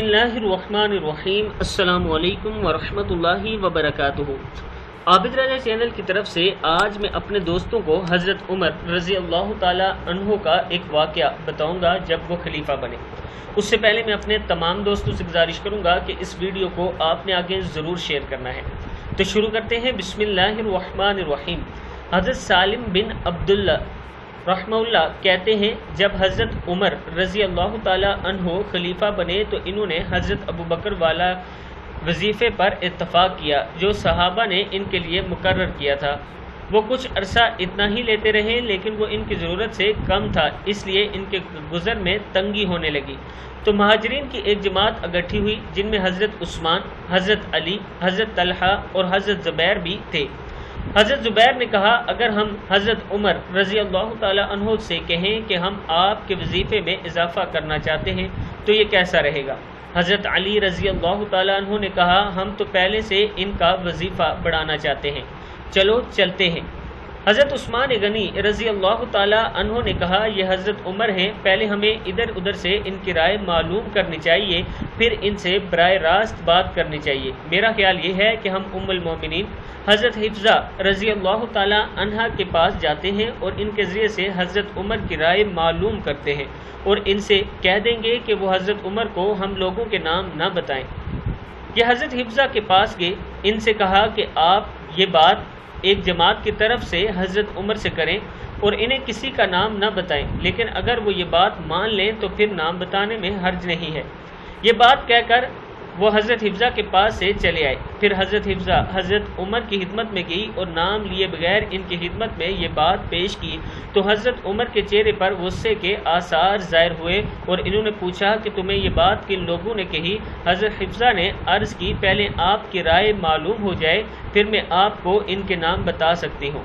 اللہ الرحمن الرحیم۔ السلام علیکم ورحمۃ اللہ وبرکاتہ۔ عابد راجہ چینل کی طرف سے آج میں اپنے دوستوں کو حضرت عمر رضی اللہ تعالی عنہ کا ایک واقعہ بتاؤں گا جب وہ خلیفہ بنے۔ اس سے پہلے میں اپنے تمام دوستوں سے گزارش کروں گا کہ اس ویڈیو کو آپ نے آگے ضرور شیئر کرنا ہے۔ تو شروع کرتے ہیں۔ بسم اللہ الرحمن الرحیم۔ حضرت سالم بن عبداللہ رحمہ اللہ کہتے ہیں، جب حضرت عمر رضی اللہ تعالی عنہ خلیفہ بنے تو انہوں نے حضرت ابو بکر والا وظیفے پر اتفاق کیا جو صحابہ نے ان کے لیے مقرر کیا تھا۔ وہ کچھ عرصہ اتنا ہی لیتے رہے لیکن وہ ان کی ضرورت سے کم تھا، اس لیے ان کے گزر میں تنگی ہونے لگی۔ تو مہاجرین کی ایک جماعت اکٹھی ہوئی جن میں حضرت عثمان، حضرت علی، حضرت طلحہ اور حضرت زبیر بھی تھے۔ حضرت زبیر نے کہا، اگر ہم حضرت عمر رضی اللہ تعالی عنہ سے کہیں کہ ہم آپ کے وظیفے میں اضافہ کرنا چاہتے ہیں تو یہ کیسا رہے گا؟ حضرت علی رضی اللہ تعالی عنہ نے کہا، ہم تو پہلے سے ان کا وظیفہ بڑھانا چاہتے ہیں، چلو چلتے ہیں۔ حضرت عثمان غنی رضی اللہ تعالی عنہ نے کہا، یہ حضرت عمر ہیں، پہلے ہمیں ادھر ادھر سے ان کی رائے معلوم کرنی چاہیے، پھر ان سے براہ راست بات کرنی چاہیے۔ میرا خیال یہ ہے کہ ہم ام المومنین حضرت حفصہ رضی اللہ تعالی عنہا کے پاس جاتے ہیں اور ان کے ذریعے سے حضرت عمر کی رائے معلوم کرتے ہیں اور ان سے کہہ دیں گے کہ وہ حضرت عمر کو ہم لوگوں کے نام نہ بتائیں۔ یہ حضرت حفصہ کے پاس گئے، ان سے کہا کہ آپ یہ بات ایک جماعت کی طرف سے حضرت عمر سے کریں اور انہیں کسی کا نام نہ بتائیں، لیکن اگر وہ یہ بات مان لیں تو پھر نام بتانے میں حرج نہیں ہے۔ یہ بات کہہ کر وہ حضرت حفصہ کے پاس سے چلے آئے۔ پھر حضرت حفصہ حضرت عمر کی خدمت میں گئی اور نام لیے بغیر ان کی خدمت میں یہ بات پیش کی تو حضرت عمر کے چہرے پر غصے کے آثار ظاہر ہوئے اور انہوں نے پوچھا کہ تمہیں یہ بات کن لوگوں نے کہی؟ حضرت حفصہ نے عرض کی، پہلے آپ کی رائے معلوم ہو جائے پھر میں آپ کو ان کے نام بتا سکتی ہوں۔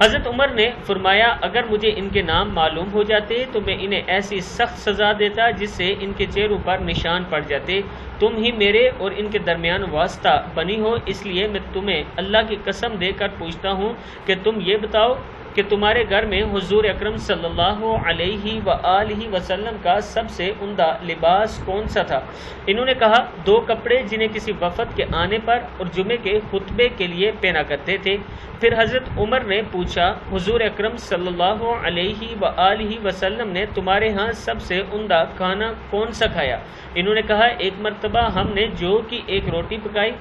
حضرت عمر نے فرمایا، اگر مجھے ان کے نام معلوم ہو جاتے تو میں انہیں ایسی سخت سزا دیتا جس سے ان کے چہروں پر نشان پڑ جاتے۔ تم ہی میرے اور ان کے درمیان واسطہ بنی ہو، اس لیے میں تمہیں اللہ کی قسم دے کر پوچھتا ہوں کہ تم یہ بتاؤ کہ تمہارے گھر میں حضور اکرم صلی اللہ علیہ وآلہ وسلم کا سب سے عمدہ لباس کون سا تھا؟ انہوں نے کہا، 2 کپڑے جنہیں کسی وفد کے آنے پر اور جمعے کے خطبے کے لیے پہنا کرتے تھے۔ پھر حضرت عمر نے پوچھا، حضور اکرم صلی اللہ علیہ وآلہ وسلم نے تمہارے ہاں سب سے عمدہ کھانا کون سا کھایا؟ انہوں نے کہا، ایک مرتبہ ہم نے جو کی ایک روٹی پکائی،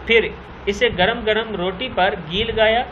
پھر اسے گرم گرم روٹی پر گھی لگایا،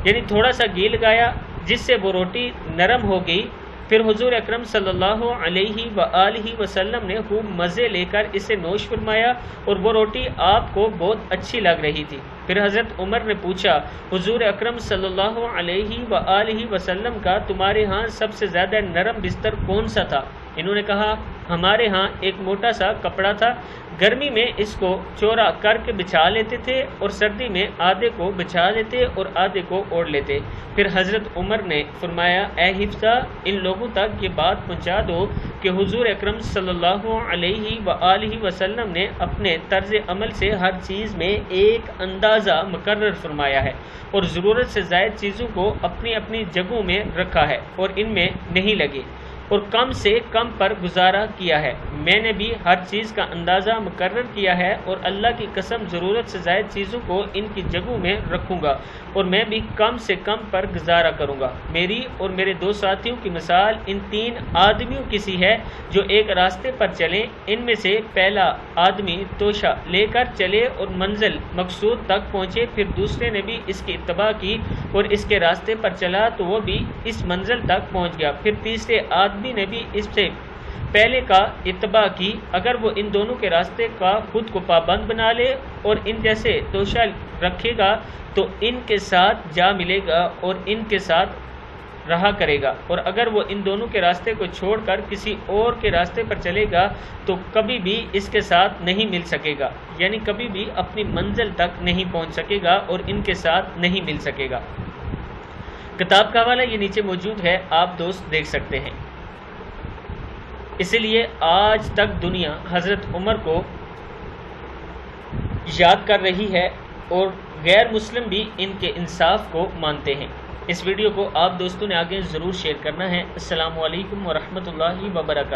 یعنی تھوڑا سا گھی لگایا جس سے وہ روٹی نرم ہو گئی۔ پھر حضور اکرم صلی اللہ علیہ وآلہ وسلم نے خوب مزے لے کر اسے نوش فرمایا اور وہ روٹی آپ کو بہت اچھی لگ رہی تھی۔ پھر حضرت عمر نے پوچھا، حضور اکرم صلی اللہ علیہ وآلہ وسلم کا تمہارے ہاں سب سے زیادہ نرم بستر کون سا تھا؟ انہوں نے کہا، ہمارے ہاں ایک موٹا سا کپڑا تھا، گرمی میں اس کو چوڑا کر کے بچھا لیتے تھے اور سردی میں آدھے کو بچھا لیتے اور آدھے کو اوڑھ لیتے۔ پھر حضرت عمر نے فرمایا، اے حفصہ، ان لوگوں تک یہ بات پہنچا دو کہ حضور اکرم صلی اللہ علیہ وآلہ وسلم نے اپنے طرز عمل سے ہر چیز میں ایک اندازہ مقرر فرمایا ہے اور ضرورت سے زائد چیزوں کو اپنی اپنی جگہوں میں رکھا ہے اور ان میں نہیں لگے اور کم سے کم پر گزارا کیا ہے۔ میں نے بھی ہر چیز کا اندازہ مقرر کیا ہے اور اللہ کی قسم ضرورت سے زائد چیزوں کو ان کی جگہوں میں رکھوں گا اور میں بھی کم سے کم پر گزارا کروں گا۔ میری اور میرے 2 ساتھیوں کی مثال ان 3 آدمیوں کی سی ہے جو ایک راستے پر چلیں، ان میں سے پہلا آدمی توشہ لے کر چلے اور منزل مقصود تک پہنچے، پھر دوسرے نے بھی اس کی اتباع کی اور اس کے راستے پر چلا تو وہ بھی اس منزل تک پہنچ گیا، پھر تیسرے آدمی نے بھی اس سے پہلے کا اتباع کی۔ اگر وہ ان دونوں کے راستے کا خود کو پابند بنا لے اور ان جیسے توشہ رکھے گا تو ان کے ساتھ جا ملے گا اور ان کے ساتھ رہا کرے گا، اور اگر وہ ان دونوں کے راستے کو چھوڑ کر کسی اور کے راستے پر چلے گا تو کبھی بھی اس کے ساتھ نہیں مل سکے گا، یعنی کبھی بھی اپنی منزل تک نہیں پہنچ سکے گا اور ان کے ساتھ نہیں مل سکے گا۔ کتاب کا حوالہ یہ نیچے موجود ہے، آپ دوست دیکھ سکتے ہیں۔ اسی لیے آج تک دنیا حضرت عمر کو یاد کر رہی ہے اور غیر مسلم بھی ان کے انصاف کو مانتے ہیں۔ اس ویڈیو کو آپ دوستوں نے آگے ضرور شیئر کرنا ہے۔ السلام علیکم ورحمۃ اللہ وبرکاتہ۔